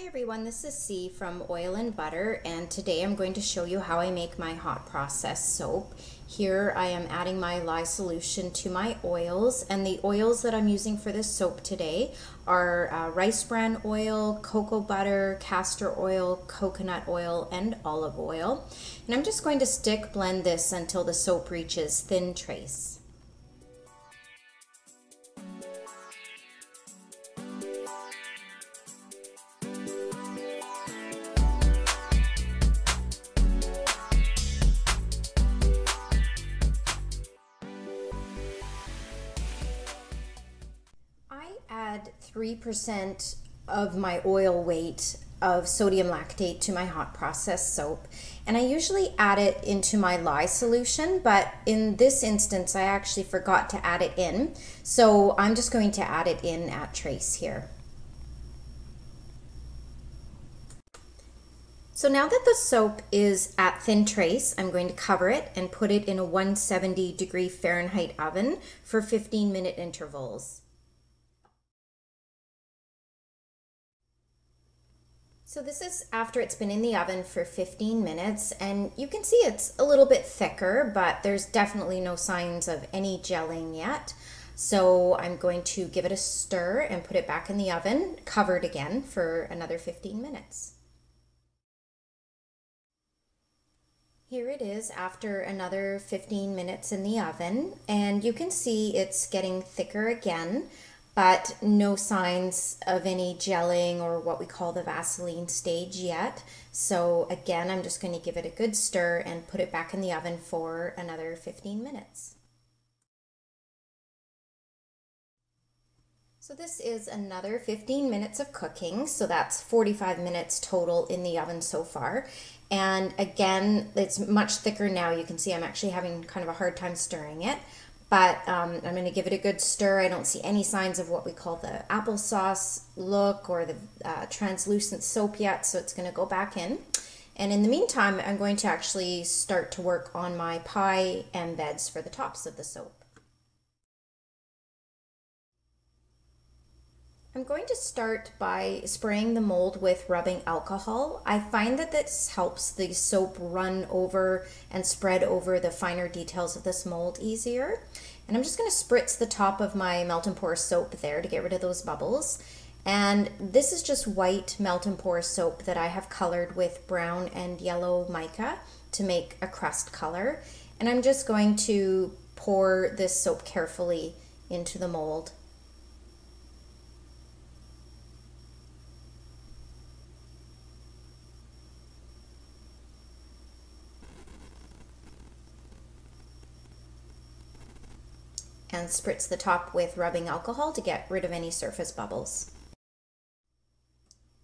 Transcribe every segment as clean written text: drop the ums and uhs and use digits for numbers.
Everyone, this is C from Oil and Butter, and today I'm going to show you how I make my hot process soap. Here I am adding my lye solution to my oils, and the oils that I'm using for this soap today are rice bran oil, cocoa butter, castor oil, coconut oil, and olive oil. And I'm just going to stick blend this until the soap reaches thin trace. Add 3% of my oil weight of sodium lactate to my hot process soap, and I usually add it into my lye solution, but in this instance I actually forgot to add it in, so I'm just going to add it in at trace here. So now that the soap is at thin trace, I'm going to cover it and put it in a 170 Fahrenheit oven for 15-minute intervals. So this is after it's been in the oven for 15 minutes, and you can see it's a little bit thicker, but there's definitely no signs of any gelling yet. So I'm going to give it a stir and put it back in the oven, covered again for another 15 minutes. Here it is after another 15 minutes in the oven, and you can see it's getting thicker again, but no signs of any gelling or what we call the Vaseline stage yet. So again, I'm just going to give it a good stir and put it back in the oven for another 15 minutes. So this is another 15 minutes of cooking, so that's 45 minutes total in the oven so far. And again, it's much thicker now. You can see I'm actually having kind of a hard time stirring it. But I'm going to give it a good stir. I don't see any signs of what we call the applesauce look or the translucent soap yet, so it's going to go back in. And in the meantime, I'm going to actually start to work on my pie embeds for the tops of the soap. I'm going to start by spraying the mold with rubbing alcohol. I find that this helps the soap run over and spread over the finer details of this mold easier. And I'm just going to spritz the top of my melt and pour soap there to get rid of those bubbles. And this is just white melt and pour soap that I have colored with brown and yellow mica to make a crust color. And I'm just going to pour this soap carefully into the mold. And spritz the top with rubbing alcohol to get rid of any surface bubbles.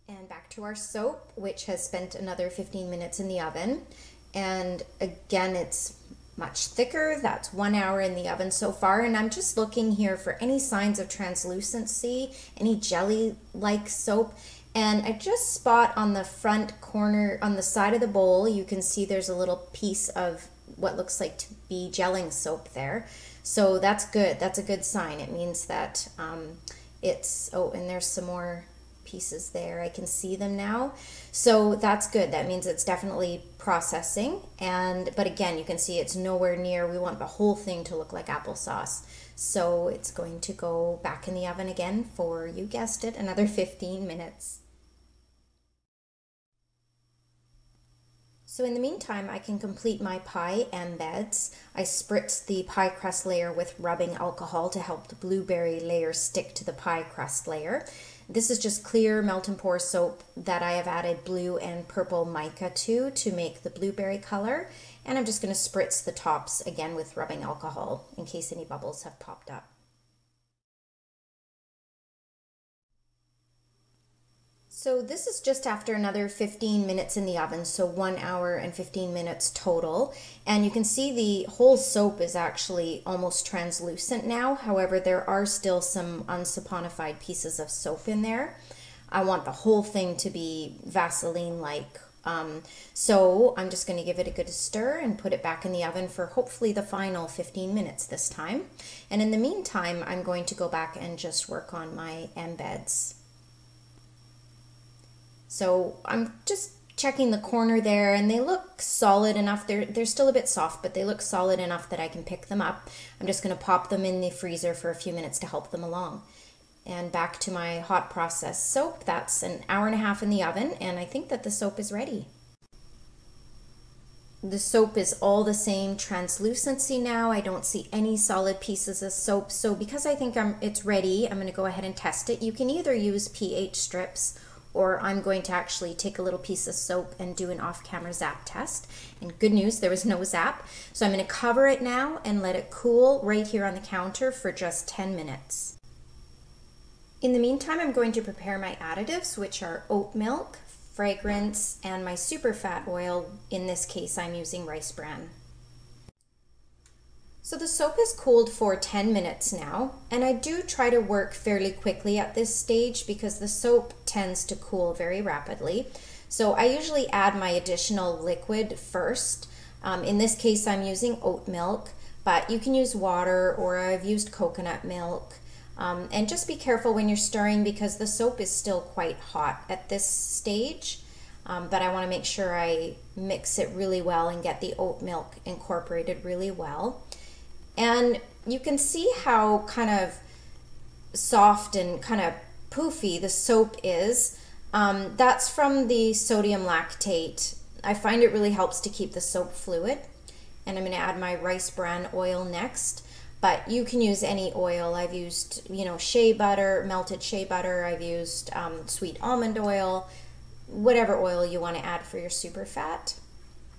And back to our soap, which has spent another 15 minutes in the oven. And again, it's much thicker. That's 1 hour in the oven so far. And I'm just looking here for any signs of translucency, any jelly-like soap. And I just spot on the front corner, on the side of the bowl, you can see there's a little piece of what looks like to be gelling soap there. So that's good. That's a good sign. It means that it's, oh, and there's some more pieces there. I can see them now. So that's good. That means it's definitely processing. But again, you can see it's nowhere near, we want the whole thing to look like applesauce. So it's going to go back in the oven again for, you guessed it, another 15 minutes. So in the meantime, I can complete my pie embeds. I spritz the pie crust layer with rubbing alcohol to help the blueberry layer stick to the pie crust layer. This is just clear melt and pour soap that I have added blue and purple mica to make the blueberry color. And I'm just going to spritz the tops again with rubbing alcohol in case any bubbles have popped up. So this is just after another 15 minutes in the oven, so 1 hour and 15 minutes total. And you can see the whole soap is actually almost translucent now. However, there are still some unsaponified pieces of soap in there. I want the whole thing to be Vaseline-like. So I'm just going to give it a good stir and put it back in the oven for hopefully the final 15 minutes this time. And in the meantime, I'm going to go back and just work on my embeds. So I'm just checking the corner there, and they look solid enough. They're still a bit soft, but they look solid enough that I can pick them up. I'm just going to pop them in the freezer for a few minutes to help them along. And back to my hot process soap. That's an hour and a half in the oven, and I think that the soap is ready. The soap is all the same translucency now. I don't see any solid pieces of soap. So because I think it's ready, I'm going to go ahead and test it. You can either use pH strips, or I'm going to actually take a little piece of soap and do an off-camera zap test. And good news, there was no zap. So I'm going to cover it now and let it cool right here on the counter for just 10 minutes. In the meantime, I'm going to prepare my additives, which are oat milk, fragrance, and my super fat oil. In this case, I'm using rice bran. So the soap is cooled for 10 minutes now, and I do try to work fairly quickly at this stage because the soap tends to cool very rapidly. So I usually add my additional liquid first. In this case, I'm using oat milk, but you can use water, or I've used coconut milk. And just be careful when you're stirring because the soap is still quite hot at this stage. But I want to make sure I mix it really well and get the oat milk incorporated really well. And you can see how kind of soft and kind of poofy the soap is. That's from the sodium lactate. I find it really helps to keep the soap fluid. And I'm going to add my rice bran oil next. But you can use any oil. I've used, shea butter, melted shea butter. I've used sweet almond oil, whatever oil you want to add for your super fat.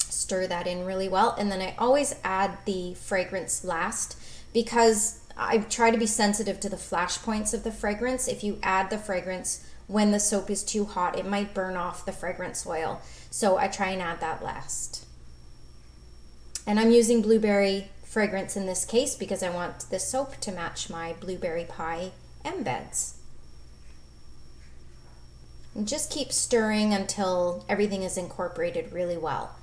Stir that in really well. And then I always add the fragrance last because I try to be sensitive to the flash points of the fragrance. If you add the fragrance when the soap is too hot, it might burn off the fragrance oil. So I try and add that last. And I'm using blueberry fragrance in this case because I want the soap to match my blueberry pie embeds. And just keep stirring until everything is incorporated really well.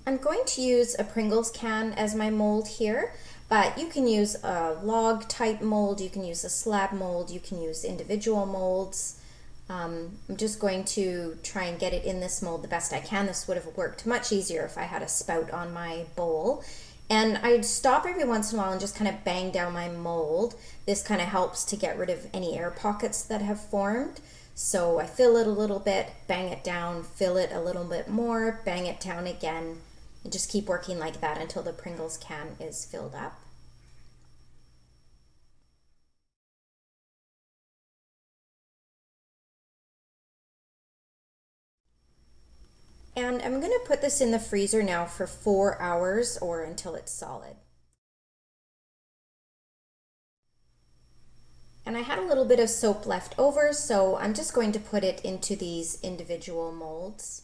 I'm going to use a Pringles can as my mold here, but you can use a log type mold, you can use a slab mold, you can use individual molds. I'm just going to try and get it in this mold the best I can. This would have worked much easier if I had a spout on my bowl. And I'd stop every once in a while and just kind of bang down my mold. This kind of helps to get rid of any air pockets that have formed. So I fill it a little bit, bang it down, fill it a little bit more, bang it down again, and just keep working like that until the Pringles can is filled up. And I'm going to put this in the freezer now for 4 hours or until it's solid. And I had a little bit of soap left over, so I'm just going to put it into these individual molds.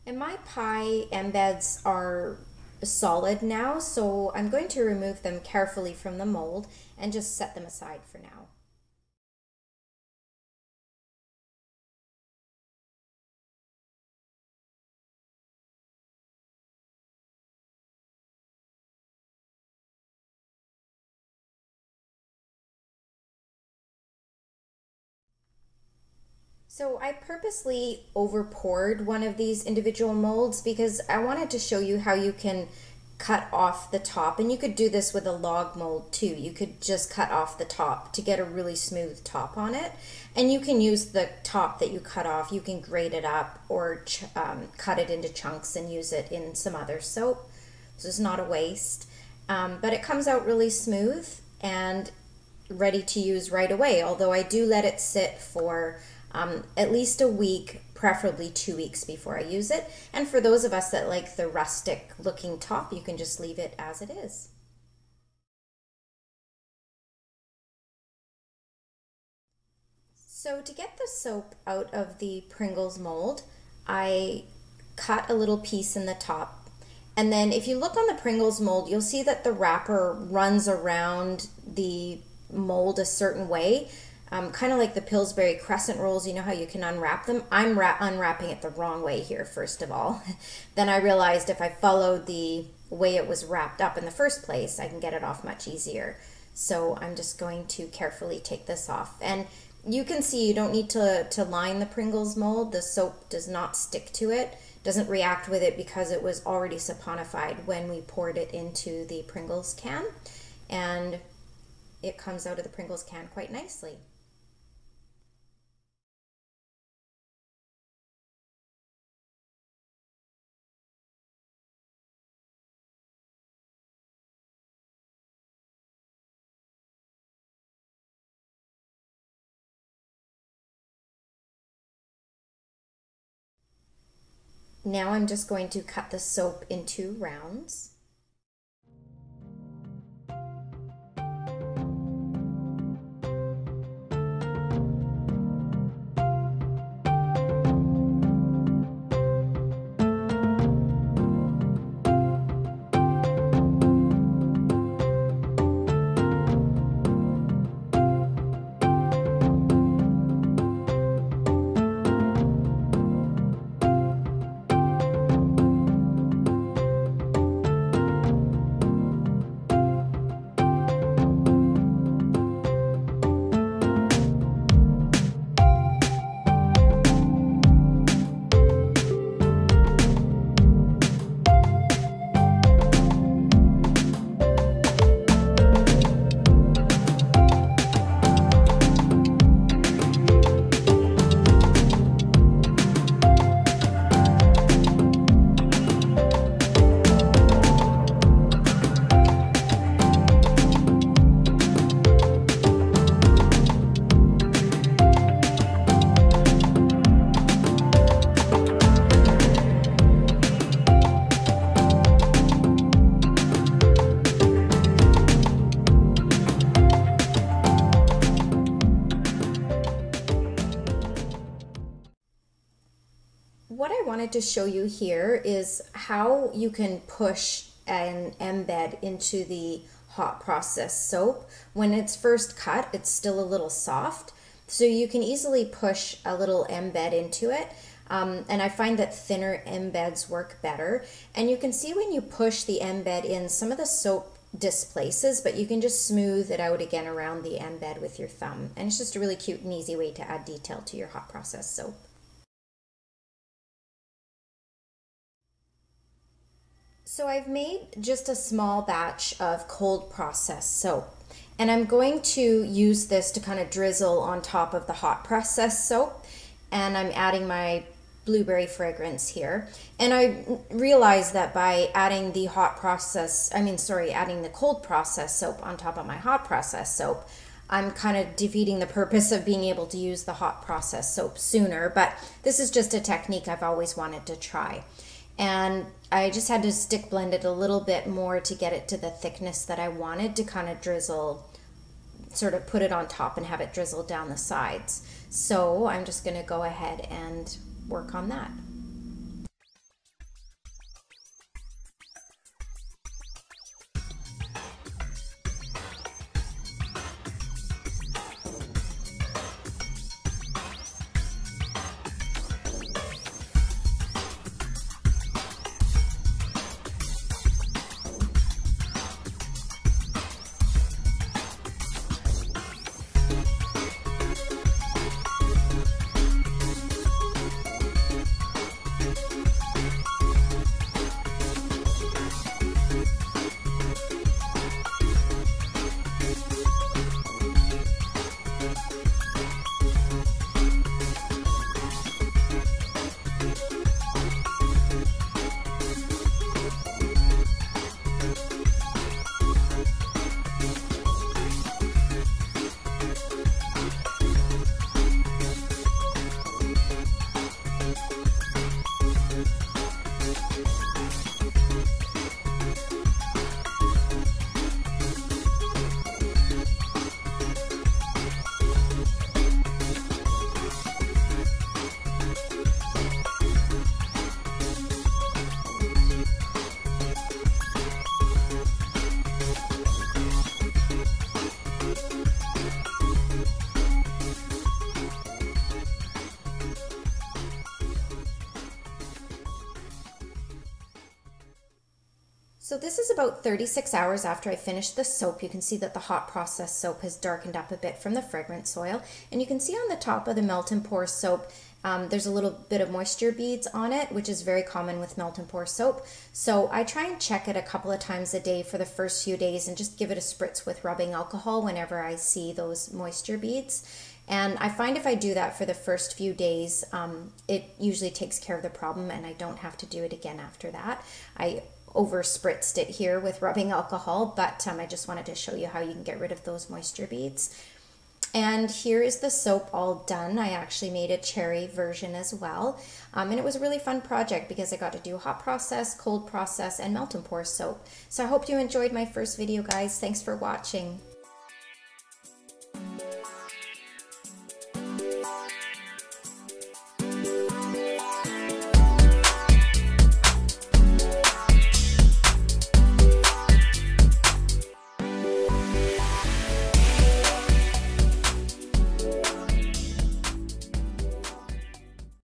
And my pie embeds are solid now, so I'm going to remove them carefully from the mold and just set them aside for now. So I purposely over poured one of these individual molds because I wanted to show you how you can cut off the top, and you could do this with a log mold too. You could just cut off the top to get a really smooth top on it, and you can use the top that you cut off, you can grate it up or cut it into chunks and use it in some other soap. This is not a waste, but it comes out really smooth and ready to use right away, although I do let it sit for at least a week, preferably 2 weeks before I use it. And for those of us that like the rustic looking top, you can just leave it as it is. So to get the soap out of the Pringles mold, I cut a little piece in the top. And then if you look on the Pringles mold, you'll see that the wrapper runs around the mold a certain way. Kind of like the Pillsbury crescent rolls, you know how you can unwrap them? I'm unwrapping it the wrong way here, first of all. Then I realized if I followed the way it was wrapped up in the first place, I can get it off much easier. So I'm just going to carefully take this off. And you can see you don't need to line the Pringles mold. The soap does not stick to it, doesn't react with it because it was already saponified when we poured it into the Pringles can. And it comes out of the Pringles can quite nicely. Now I'm just going to cut the soap into rounds. What I wanted to show you here is how you can push an embed into the hot process soap. When it's first cut, it's still a little soft, so you can easily push a little embed into it. And I find that thinner embeds work better. And you can see when you push the embed in, some of the soap displaces, but you can just smooth it out again around the embed with your thumb. And it's just a really cute and easy way to add detail to your hot process soap. So I've made just a small batch of cold process soap, and I'm going to use this to kind of drizzle on top of the hot process soap, and I'm adding my blueberry fragrance here. And I realized that by adding the adding the cold process soap on top of my hot process soap, I'm kind of defeating the purpose of being able to use the hot process soap sooner, but this is just a technique I've always wanted to try. And I just had to stick blend it a little bit more to get it to the thickness that I wanted to kind of drizzle, sort of put it on top and have it drizzle down the sides. So I'm just going to go ahead and work on that. So this is about 36 hours after I finished the soap. You can see that the hot process soap has darkened up a bit from the fragrance oil. And you can see on the top of the Melt and Pour soap, there's a little bit of moisture beads on it, which is very common with Melt and Pour soap. So I try and check it a couple of times a day for the first few days and just give it a spritz with rubbing alcohol whenever I see those moisture beads. And I find if I do that for the first few days, it usually takes care of the problem and I don't have to do it again after that. I over spritzed it here with rubbing alcohol, but I just wanted to show you how you can get rid of those moisture beads. And here is the soap all done. I actually made a cherry version as well. And it was a really fun project because I got to do hot process, cold process, and Melt and Pour soap. So I hope you enjoyed my first video, guys. Thanks for watching.